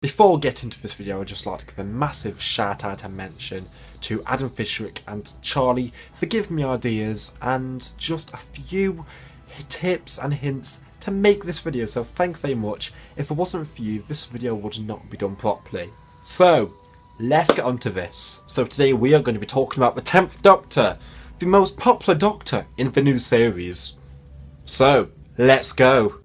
Before we get into this video, I'd just like to give a massive shout out and mention to Adam Fisherick and Charlie for giving me ideas and just a few tips and hints to make this video, so thank you very much. If it wasn't for you, this video would not be done properly. So, let's get on to this. So today we are going to be talking about the 10th Doctor, the most popular Doctor in the new series. So, let's go.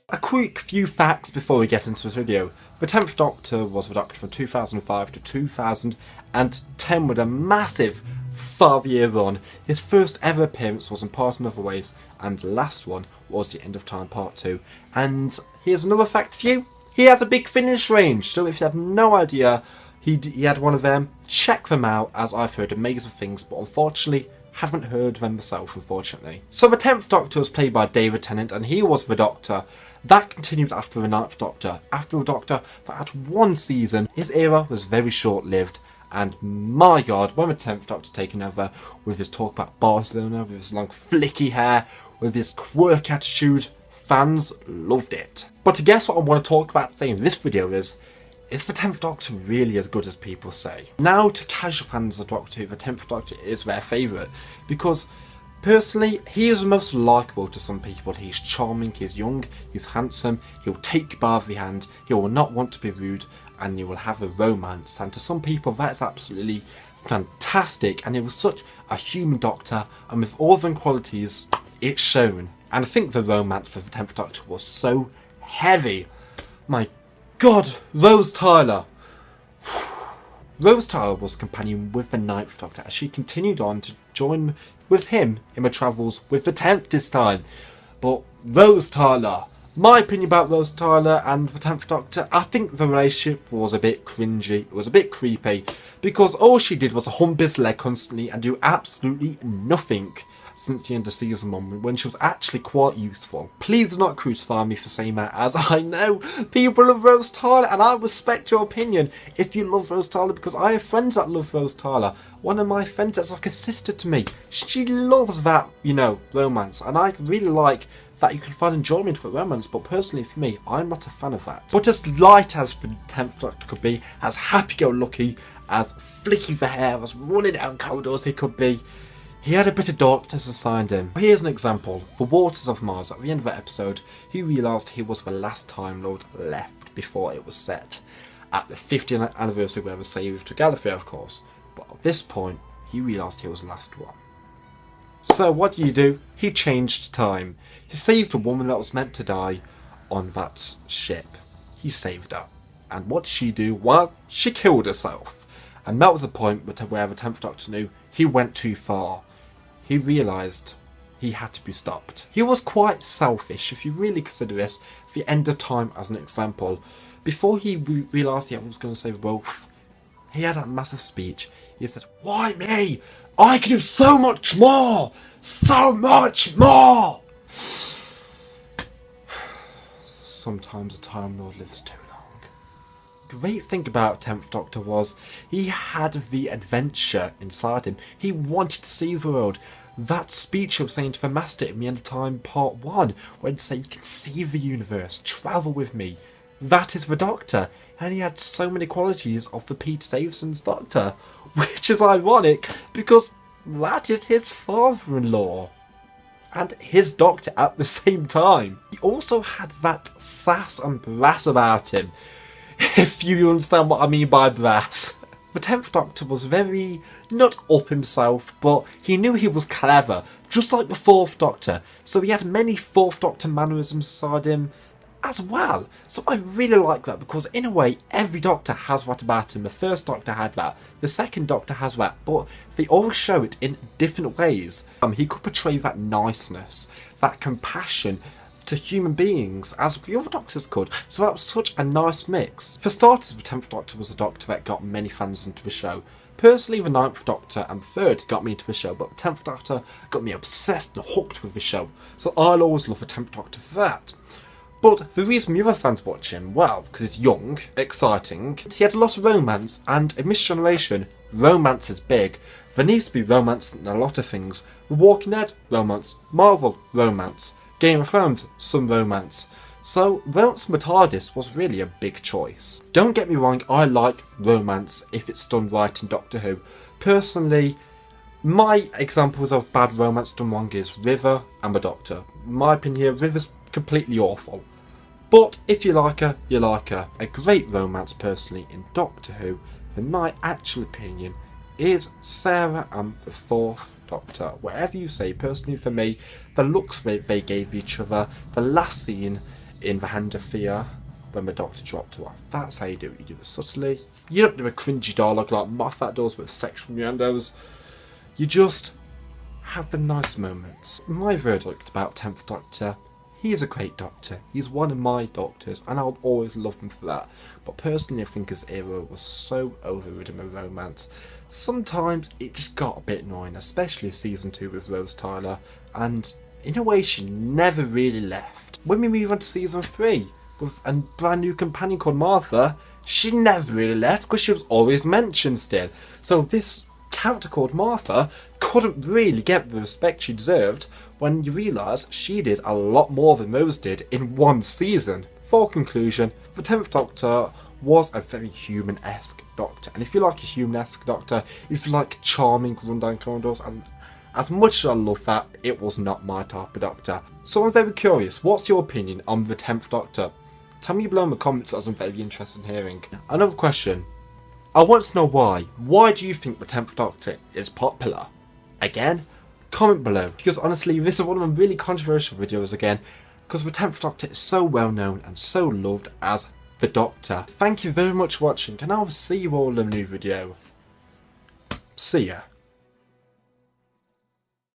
A quick few facts before we get into this video. The 10th Doctor was the Doctor from 2005 to 2010 with a massive 5-year run. His first ever appearance was in Part in Other Ways, and the last one was The End of Time Part 2. And here's another fact for you. He has a big finish range, so if you had no idea he had one of them, check them out, as I've heard amazing things, but unfortunately haven't heard them myself, unfortunately. So the 10th Doctor was played by David Tennant, and he was the Doctor. That continued after the 9th Doctor. After the Doctor that had one season, his era was very short-lived, and my god, when the 10th Doctor taken over, with his talk about Barcelona, with his long flicky hair, with his quirky attitude, fans loved it. But to guess what I want to talk about today in this video is the 10th Doctor really as good as people say? Now, to casual fans of Doctor Who, the 10th Doctor is their favourite, because personally, he is the most likeable to some people. He's charming, he's young, he's handsome, he'll take you by the hand, he will not want to be rude, and you will have a romance. And to some people, that's absolutely fantastic, and he was such a human Doctor, and with all them qualities, it's shown. And I think the romance with the 10th Doctor was so heavy. My god, Rose Tyler. Rose Tyler was companion with the 9th Doctor as she continued on to join with him in the travels with the 10th this time. But Rose Tyler, my opinion about Rose Tyler and the 10th Doctor, I think the relationship was a bit cringy, it was a bit creepy, because all she did was hump his leg constantly and do absolutely nothing since the end of season 1, when she was actually quite useful. Please do not crucify me for saying that, as I know people love Rose Tyler, and I respect your opinion if you love Rose Tyler, because I have friends that love Rose Tyler. One of my friends that's like a sister to me, she loves that, romance, and I really like that you can find enjoyment for romance, but personally for me, I'm not a fan of that. But as light as the 10th Doctor could be, as happy-go-lucky, as flicky the hair, as running down corridors he could be, he had a bit of darkness assigned him. Here's an example. The Waters of Mars, at the end of that episode, he realised he was the last Time Lord left before it was set. At the 50th anniversary where they saved Gallifrey, of course. But at this point, he realised he was the last one. So what do? He changed time. He saved a woman that was meant to die on that ship. He saved her. And what did she do? Well, she killed herself. And that was the point where the 10th Doctor knew he went too far. He realised he had to be stopped. He was quite selfish, if you really consider this, the end of time as an example. Before he realised he was going to save both, he had that massive speech. He said, "Why me? I can do so much more! So much more!" Sometimes a Time Lord lives too long. Great thing about 10th Doctor was he had the adventure inside him. He wanted to see the world. That speech I was saying to the Master in the End of Time Part 1, when he said, "You can see the universe, travel with me." That is the Doctor, and he had so many qualities of the Peter Davison's Doctor, which is ironic because that is his father-in-law and his Doctor at the same time. He also had that sass and brass about him, if you understand what I mean by brass. The 10th Doctor was very, not up himself, but he knew he was clever, just like the 4th Doctor. So he had many 4th Doctor mannerisms inside him as well. So I really like that, because in a way, every Doctor has that about him. The 1st Doctor had that, the 2nd Doctor has that, but they all show it in different ways. He could portray that niceness, that compassion to human beings as the other Doctors could, so that was such a nice mix. For starters, the 10th Doctor was a Doctor that got many fans into the show. Personally, the Ninth Doctor and Third got me into the show, but the 10th Doctor got me obsessed and hooked with the show, so I'll always love the 10th Doctor for that. But the reason the other fans watch him, well, because he's young, exciting, he had a lot of romance, and in this generation, romance is big. There needs to be romance in a lot of things. The Walking Dead, romance. Marvel, romance. Game of Thrones, some romance. So, romance with TARDIS was really a big choice. Don't get me wrong, I like romance if it's done right in Doctor Who. Personally, my examples of bad romance done wrong is River and the Doctor. In my opinion, River's completely awful. But if you like her, you like her. A great romance personally in Doctor Who, in my actual opinion, is Sarah and the Fourth Doctor. Whatever you say, personally for me, the looks they gave each other, the last scene in The Hand of Fear, when the Doctor dropped her off. That's how you do it. You do it subtly. You don't do a cringy dialogue like Moffat does with sexual innuendos. You just have the nice moments. My verdict about 10th Doctor, he's a great Doctor. He's one of my Doctors, and I'll always love him for that. But personally, I think his era was so overridden with romance. Sometimes it just got a bit annoying, especially season 2 with Rose Tyler, and in a way she never really left. When we move on to season 3 with a brand new companion called Martha, she never really left because she was always mentioned still. So this character called Martha couldn't really get the respect she deserved when you realise she did a lot more than Rose did in one season. For conclusion, the 10th Doctor was a very human-esque Doctor, and if you like a human-esque Doctor, if you like charming rundown corridors, and as much as I love that, it was not my type of Doctor. So I'm very curious, what's your opinion on the 10th Doctor? Tell me below in the comments, as I'm very interested in hearing. Another question, I want to know why. Why do you think the 10th Doctor is popular? Again, comment below, because honestly this is one of the really controversial videos again, because the 10th Doctor is so well known and so loved as the Doctor. Thank you very much for watching, and I will see you all in a new video. See ya.